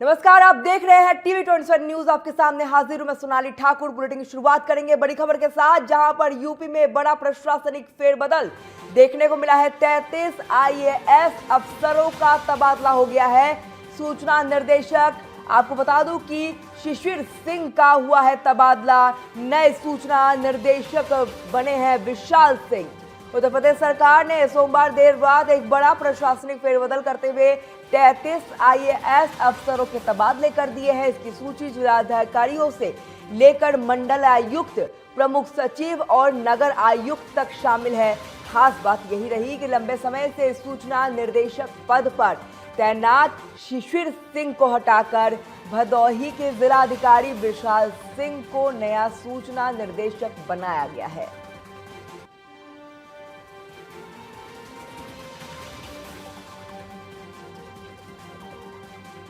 नमस्कार, आप देख रहे हैं टीवी 24 न्यूज। आपके सामने हाजिर हूं मैं सोनाली ठाकुर। बुलेटिन की शुरुआत करेंगे बड़ी खबर के साथ, जहां पर यूपी में बड़ा प्रशासनिक फेरबदल देखने को मिला है। 33 आईएएस अफसरों का तबादला हो गया है। सूचना निर्देशक, आपको बता दूं कि शिशिर सिंह का हुआ है तबादला। नए सूचना निर्देशक बने हैं विशाल सिंह। उत्तर प्रदेश सरकार ने सोमवार देर रात एक बड़ा प्रशासनिक फेरबदल करते हुए 33 आईएएस अफसरों के तबादले कर दिए हैं। इसकी सूची जिलाधिकारियों से लेकर मंडल आयुक्त, प्रमुख सचिव और नगर आयुक्त तक शामिल है। खास बात यही रही कि लंबे समय से सूचना निर्देशक पद पर तैनात शिशिर सिंह को हटाकर भदोही के जिलाधिकारी विशाल सिंह को नया सूचना निर्देशक बनाया गया है।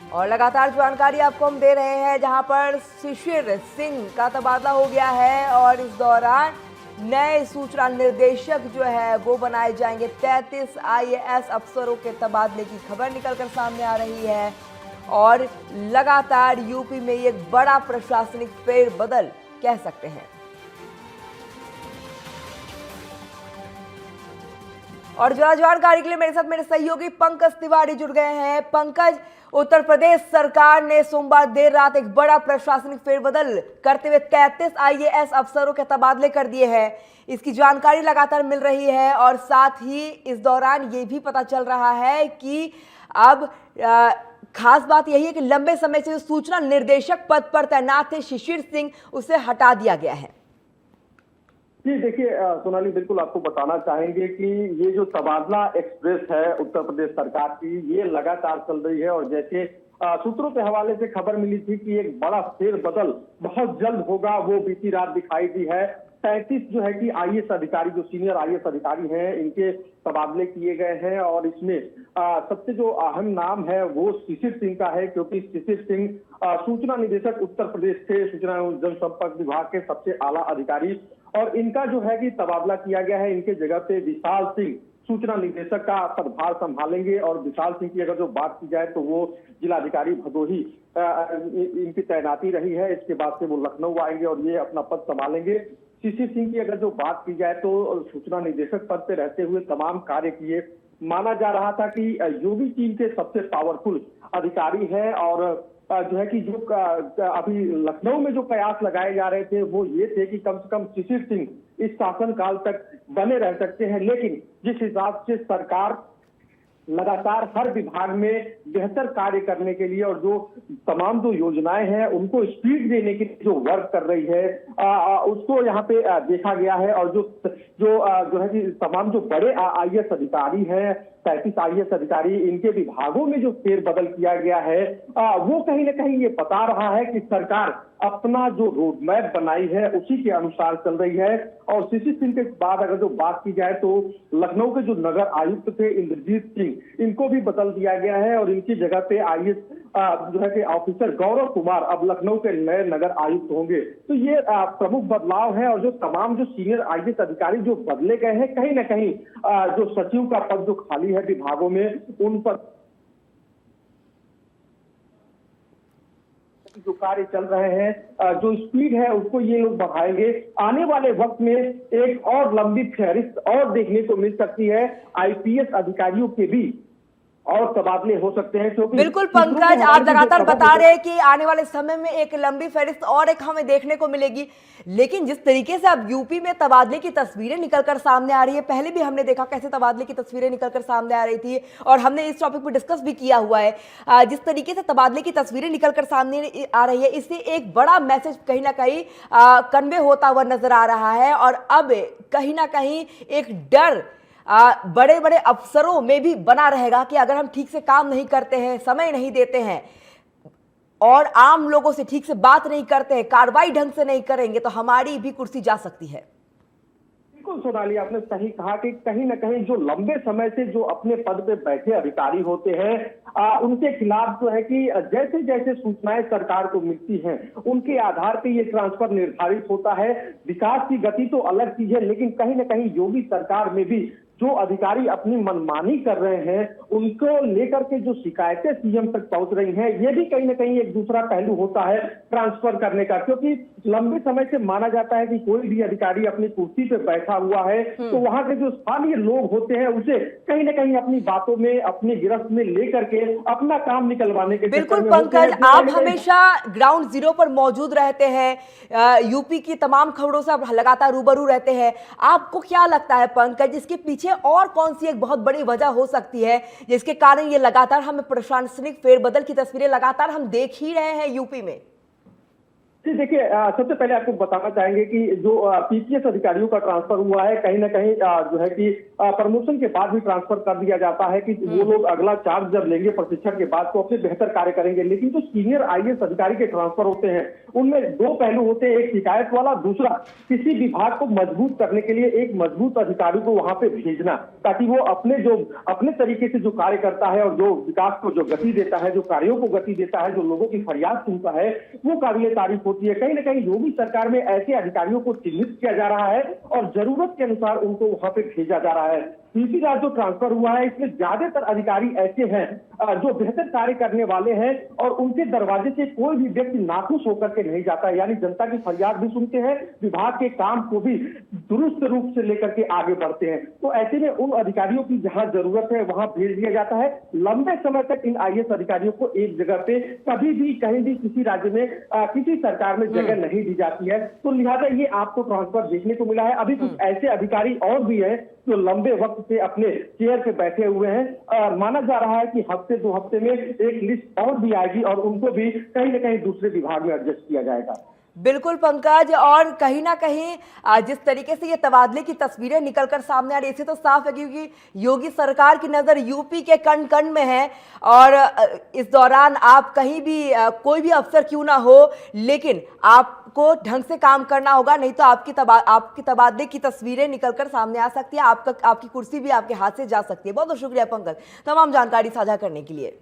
और लगातार जानकारी आपको हम दे रहे हैं, जहां पर शिशिर सिंह का तबादला हो गया है और इस दौरान नए सूचना निर्देशक जो है वो बनाए जाएंगे। 33 आईएएस अफसरों के तबादले की खबर निकलकर सामने आ रही है और लगातार यूपी में एक बड़ा प्रशासनिक फेरबदल कह सकते हैं। और ज्यादा जानकारी के लिए मेरे साथ मेरे सहयोगी पंकज तिवारी जुड़ गए हैं। पंकज, उत्तर प्रदेश सरकार ने सोमवार देर रात एक बड़ा प्रशासनिक फेरबदल करते हुए 33 आईएएस अफसरों के तबादले कर दिए हैं। इसकी जानकारी लगातार मिल रही है और साथ ही इस दौरान ये भी पता चल रहा है कि अब खास बात यही है कि लंबे समय से जो सूचना निर्देशक पद पर तैनात थे शिशिर सिंह, उसे हटा दिया गया है। जी देखिए सोनाली, बिल्कुल आपको बताना चाहेंगे कि ये जो तबादला एक्सप्रेस है उत्तर प्रदेश सरकार की, ये लगातार चल रही है। और जैसे सूत्रों के हवाले से खबर मिली थी कि एक बड़ा फेरबदल बहुत जल्द होगा, वो बीती रात दिखाई दी है। 33 जो है कि आईएएस अधिकारी, जो सीनियर आईएएस अधिकारी हैं, इनके तबादले किए गए हैं। और इसमें सबसे जो अहम नाम है वो शिशिर सिंह का है, क्योंकि शिशिर सिंह सूचना निदेशक उत्तर प्रदेश के सूचना एवं जनसंपर्क विभाग के सबसे आला अधिकारी, और इनका जो है कि तबादला किया गया है। इनके जगह पे विशाल सिंह सूचना निदेशक का पदभार संभालेंगे। और विशाल सिंह की अगर जो बात की जाए तो वो जिलाधिकारी भदोही इनकी तैनाती रही है। इसके बाद से वो लखनऊ आएंगे और ये अपना पद संभालेंगे। शिशिर सिंह की अगर जो बात की जाए तो सूचना निदेशक पद पे रहते हुए तमाम कार्य किए। माना जा रहा था कि योगी टीम के सबसे पावरफुल अधिकारी है। और जो है कि जो अभी लखनऊ में जो कयास लगाए जा रहे थे वो ये थे कि कम से कम शिशिर सिंह इस शासनकाल तक बने रह सकते हैं। लेकिन जिस हिसाब से सरकार लगातार हर विभाग में बेहतर कार्य करने के लिए और जो तमाम जो योजनाएं हैं उनको स्पीड देने के लिए जो वर्क कर रही है, उसको यहाँ पे देखा गया है। और जो है कि तमाम जो बड़े आईएएस अधिकारी हैं, 33 आईएएस अधिकारी, इनके विभागों में जो फेरबदल किया गया है, वो कहीं ना कहीं ये बता रहा है कि सरकार अपना जो रोड मैप बनाई है उसी के अनुसार चल रही है। और शिशिर सिंह के बाद अगर जो बात की जाए तो लखनऊ के जो नगर आयुक्त थे इंद्रजीत सिंह, इनको भी बदल दिया गया है। और इनकी जगह पे आईएएस जो है कि ऑफिसर गौरव कुमार अब लखनऊ के नए नगर आयुक्त होंगे। तो ये प्रमुख बदलाव है। और जो तमाम जो सीनियर आईएएस अधिकारी जो बदले गए हैं, कहीं ना कहीं जो सचिव का पद जो खाली है विभागों में, उन पर जो कार्य चल रहे हैं, जो स्पीड है उसको ये लोग बढ़ाएंगे। आने वाले वक्त में एक और लंबी फहरिस्त और देखने को मिल सकती है। आईपीएस अधिकारियों के भी और तबादले हो सकते हैं, क्योंकि बिल्कुल पंकज, आप लगातार बता रहे हैं कि आने वाले समय में एक लंबी फहरिस्त और एक हमें देखने को मिलेगी। लेकिन जिस तरीके से अब यूपी में तबादले की तस्वीरें निकलकर सामने आ रही है, पहले भी हमने देखा कैसे तबादले की तस्वीरें निकलकर सामने आ रही थी और हमने इस टॉपिक पर डिस्कस भी किया हुआ है। जिस तरीके से तबादले की तस्वीरें निकलकर सामने आ रही है, इससे एक बड़ा मैसेज कहीं ना कहीं कन्वे होता हुआ नजर आ रहा है। और अब कहीं ना कहीं एक डर बड़े बड़े अफसरों में भी बना रहेगा कि अगर हम ठीक से काम नहीं करते हैं, समय नहीं देते हैं और आम लोगों से ठीक से बात नहीं करते हैं, कार्रवाई ढंग से नहीं करेंगे, तो हमारी भी कुर्सी जा सकती है। बिल्कुल सोनाली, आपने सही कहा कि कहीं ना कहीं जो लंबे समय से जो अपने पद पे बैठे अधिकारी होते हैं, उनके खिलाफ जो है कि जैसे जैसे सूचनाएं सरकार को मिलती हैं उनके आधार पे ये ट्रांसफर निर्धारित होता है। विकास की गति तो अलग चीज है, लेकिन कहीं ना कहीं योगी सरकार में भी जो अधिकारी अपनी मनमानी कर रहे हैं उनको लेकर के जो शिकायतें सीएम तक पहुंच रही हैं, ये भी कहीं ना कहीं एक दूसरा पहलू होता है ट्रांसफर करने का, क्योंकि लंबे समय से माना जाता है कि कोई भी अधिकारी अपनी कुर्सी पे बैठा हुआ है तो वहां के जो स्थानीय लोग होते हैं उसे कहीं ना कहीं अपनी बातों में, अपनी गिरफ्त में लेकर के अपना काम निकलवाने के बिल्कुल चक्कर में होते हैं। पंकज, आप हमेशा ग्राउंड जीरो पर मौजूद रहते हैं, यूपी की तमाम खबरों से आप लगातार रूबरू रहते हैं। आपको क्या लगता है पंकज, इसके पीछे और कौन सी एक बहुत बड़ी वजह हो सकती है जिसके कारण ये लगातार हमें प्रशासनिक फेरबदल की तस्वीरें लगातार हम देख ही रहे हैं यूपी में? जी देखिए, सबसे पहले आपको बताना चाहेंगे कि जो पीसीएस अधिकारियों का ट्रांसफर हुआ है, कहीं ना कहीं जो है कि प्रमोशन के बाद भी ट्रांसफर कर दिया जाता है कि वो लोग अगला चार्ज जब लेंगे प्रशिक्षण के बाद तो अपने बेहतर कार्य करेंगे। लेकिन जो सीनियर आईएएस अधिकारी के ट्रांसफर होते हैं उनमें दो पहलू होते हैं, एक शिकायत वाला, दूसरा किसी विभाग को मजबूत करने के लिए एक मजबूत अधिकारी को वहां पे भेजना, ताकि वो अपने तरीके से जो कार्य करता है और जो विकास को जो गति देता है, जो कार्यों को गति देता है, जो लोगों की फरियाद सुनता है, वो काबिले तारीफ होती है। कहीं ना कहीं योगी सरकार में ऐसे अधिकारियों को चिन्हित किया जा रहा है और जरूरत के अनुसार उनको वहां पे भेजा जा रहा है। तीसरी बार जो ट्रांसफर हुआ है इसमें ज्यादातर अधिकारी ऐसे हैं जो बेहतर कार्य करने वाले हैं और उनके दरवाजे से कोई भी व्यक्ति नाखुश होकर के नहीं जाता है, यानी जनता की फरियाद भी सुनते हैं, विभाग के काम को भी दुरुस्त रूप से लेकर के आगे बढ़ते हैं। तो ऐसे में उन अधिकारियों की जहां जरूरत है वहां भेज दिया जाता है। लंबे समय तक इन आईएएस अधिकारियों को एक जगह पे कभी भी कहीं भी किसी राज्य में किसी सरकार में जगह नहीं दी जाती है, तो लिहाजा ये आपको ट्रांसफर देखने को मिला है। अभी कुछ ऐसे अधिकारी और भी हैं जो लंबे वक्त से अपने चेयर पे बैठे हुए हैं। माना जा रहा है कि हफ्ते 2 हफ्ते में एक लिस्ट और भी आएगी और उनको भी कहीं ना कहीं दूसरे विभाग में एडजस्ट किया जाएगा। बिल्कुल पंकज, और कहीं ना कहीं जिस तरीके से ये तबादले की तस्वीरें निकलकर सामने आ रही है, इसे तो साफ है क्योंकि योगी सरकार की नजर यूपी के कण कण में है और इस दौरान आप कहीं भी कोई भी अफसर क्यों ना हो, लेकिन आपको ढंग से काम करना होगा, नहीं तो आपकी तबादले की तस्वीरें निकलकर सामने आ सकती है, आपकी कुर्सी भी आपके हाथ से जा सकती है। बहुत बहुत शुक्रिया पंकज तमाम जानकारी साझा करने के लिए।